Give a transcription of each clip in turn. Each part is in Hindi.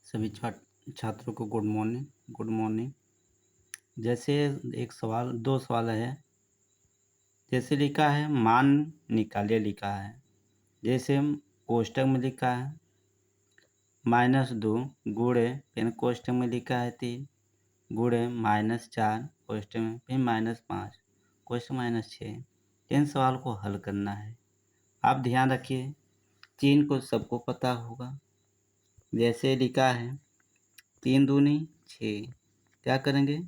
सभी छात्रों को गुड मॉर्निंग। जैसे एक सवाल 2 सवाल है। जैसे लिखा है मान निकालिए लिखा है। जैसे हम कोष्टक में लिखा है -2 गुणे फिर कोष्टक में लिखा है 3 गुणे -4 कोष्टक में फिर -5 कोष्टक -6। इन सवाल को हल करना है। आप ध्यान रखिए चिन्ह को सबको पता होगा। जैसे लिखा है 3 दूनी 6, क्या करेंगे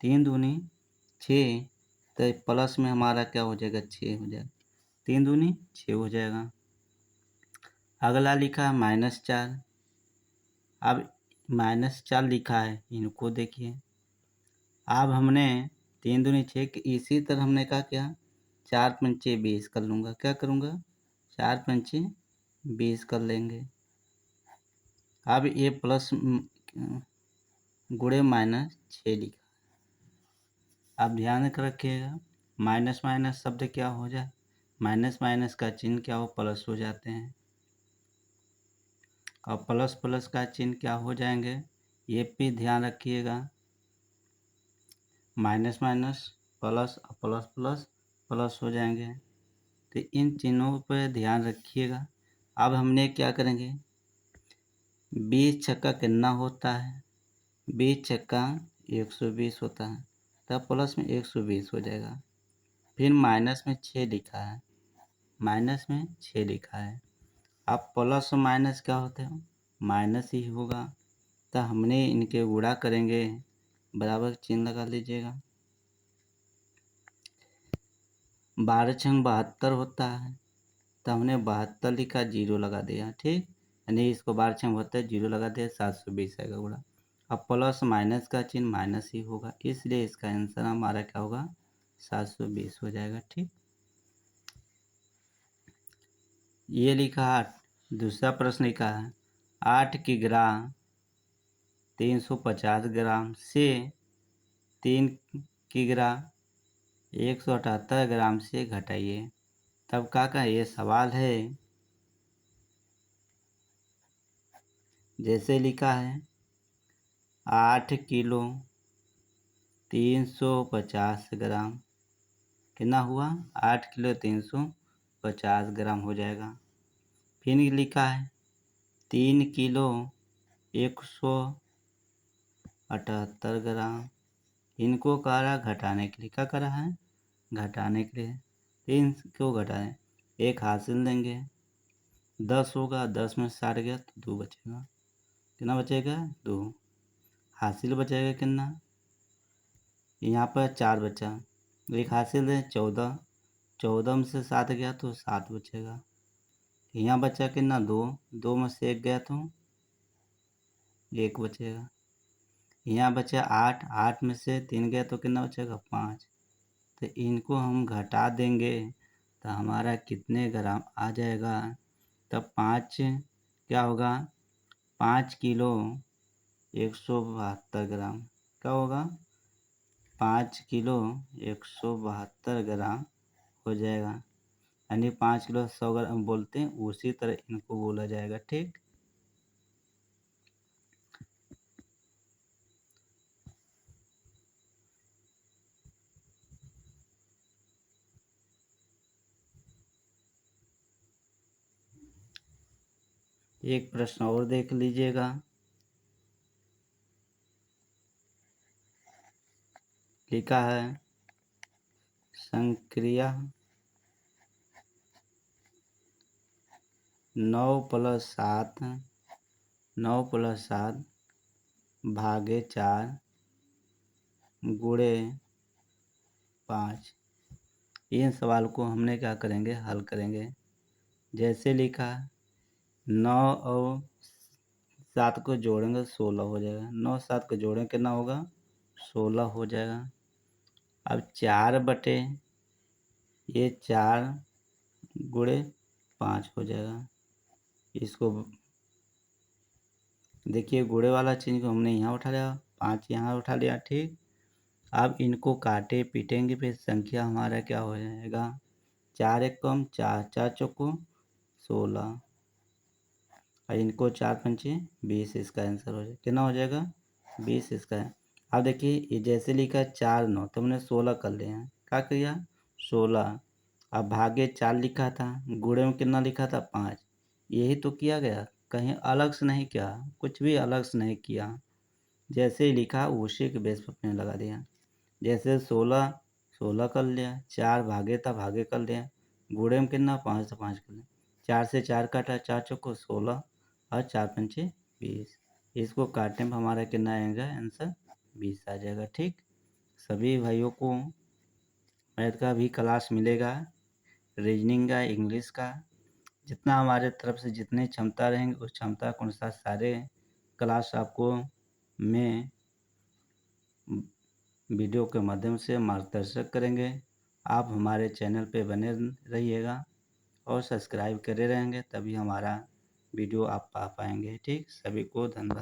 3 दूनी 6, तो प्लस में हमारा क्या हो जाएगा 6 हो जाएगा, 3 दूनी 6 हो जाएगा। अगला लिखा है -4। अब -4 लिखा है, इनको देखिए। अब हमने 3 दूनी 6 इसी तरह हमने कहा क्या 4 पंचे 20 कर लूँगा। क्या करूँगा 4 पंचे 20 कर लेंगे। अब ये प्लस गुणे -6 लिखा। आप ध्यान रखिएगा माइनस माइनस शब्द क्या हो जाए, माइनस माइनस का चिन्ह क्या हो प्लस हो जाते हैं, और प्लस प्लस का चिन्ह क्या हो जाएंगे, ये भी ध्यान रखिएगा। माइनस माइनस प्लस और प्लस प्लस प्लस हो जाएंगे। तो इन चिन्हों पर ध्यान रखिएगा। अब हमने क्या करेंगे 20 छक्का कितना होता है, 20 छक्का 120 होता है, तब प्लस में 120 हो जाएगा। फिर माइनस में 6 लिखा है, माइनस में 6 लिखा है। अब प्लस और माइनस क्या होते हैं माइनस ही होगा, तो हमने इनके गुणा करेंगे, बराबर चिन्ह लगा लीजिएगा। 12 छंग 72 होता है, तो हमने 72 लिखा, 0 लगा दिया, ठीक। यानी इसको 12 छंग 72 0 लगा दिया, 720 आएगा गुणा। अब प्लस माइनस का चिन्ह माइनस ही होगा, इसलिए इसका आंसर हमारा क्या होगा 720 हो जाएगा, ठीक। ये लिखा 8। दूसरा प्रश्न लिखा है 8 किग्रा 350 ग्राम से 3 किग्रा 178 ग्राम से घटाइए। तब का ये सवाल है। जैसे लिखा है 8 किलो 350 ग्राम कितना हुआ 8 किलो 350 ग्राम हो जाएगा। फिर लिखा है 3 किलो 178 ग्राम, इनको कह रहा घटाने के लिए, क्या कर रहा है घटाने के लिए। 3 को घटाएं, 1 हासिल देंगे, 10 होगा, 10 में 60 गया तो 2 बचेगा, कितना बचेगा 2। हासिल बचेगा कितना, यहाँ पर 4 बचा, 1 हासिल है 14, 14 में से 7 गया तो 7 बचेगा। यहाँ बचा कितना 2, 2 में से 1 गया तो 1 बचेगा। यहाँ बचा 8, 8 में से 3 गया तो कितना बचेगा 5। तो इनको हम घटा देंगे तो हमारा कितने ग्राम आ जाएगा, तब 5 क्या होगा 5 किलो 172 ग्राम, क्या होगा 5 किलो 172 ग्राम हो जाएगा। यानी 5 किलो 100 ग्राम बोलते हैं, उसी तरह इनको बोला जाएगा, ठीक। एक प्रश्न और देख लीजिएगा। लिखा है संक्रिया 9 + 7 9 + 7 भागे 4 गुणे 5। इन सवाल को हमने क्या करेंगे हल करेंगे। जैसे लिखा 9 और 7 को जोड़ेंगे 16 हो जाएगा, 9 7 को जोड़ेंगे कितना होगा 16 हो जाएगा। अब 4 बटे ये 4 गुणे 5 हो जाएगा। इसको देखिए गुणे वाला चीज़ को हमने यहाँ उठा लिया, 5 यहाँ उठा लिया, ठीक। अब इनको काटे पीटेंगे, फिर संख्या हमारा क्या हो जाएगा 4 1 कम 4 4 चौको 16। और इनको 4 पंचे 20, इसका आंसर हो जाएगा। कितना हो जाएगा? 20 इसका है। अब देखिए ये जैसे लिखा है 4 9, तो हमने 16 कर लिया है। क्या किया? 16। अब भागे 4 लिखा था, गुणे में कितना लिखा था? 5। यही तो किया गया, कहीं अलग से नहीं किया, कुछ भी अलग से नहीं किया। जैसे ही लिखा उसी के बेस पर अपने लगा दिया। जैसे 16 16 कर लिया, 4 भागे था भागे कर लिया, गुणे में कितना? 5 था 5 कर लिया। 4 से 4 काटा, 4 चौको 16 और 4 पंचे 20। इसको काटने में हमारा कितना आएगा? आंसर 20 आ जाएगा। ठीक, सभी भाइयों को मैथ का भी क्लास मिलेगा, रीजनिंग का, इंग्लिश का, जितना हमारे तरफ से जितनी क्षमता रहेंगे उस क्षमता के अनुसार सारे क्लास आपको मैं वीडियो के माध्यम से मार्गदर्शक करेंगे। आप हमारे चैनल पे बने रहिएगा और सब्सक्राइब करे रहेंगे, तभी हमारा वीडियो आप पा पाएंगे। ठीक, सभी को धन्यवाद।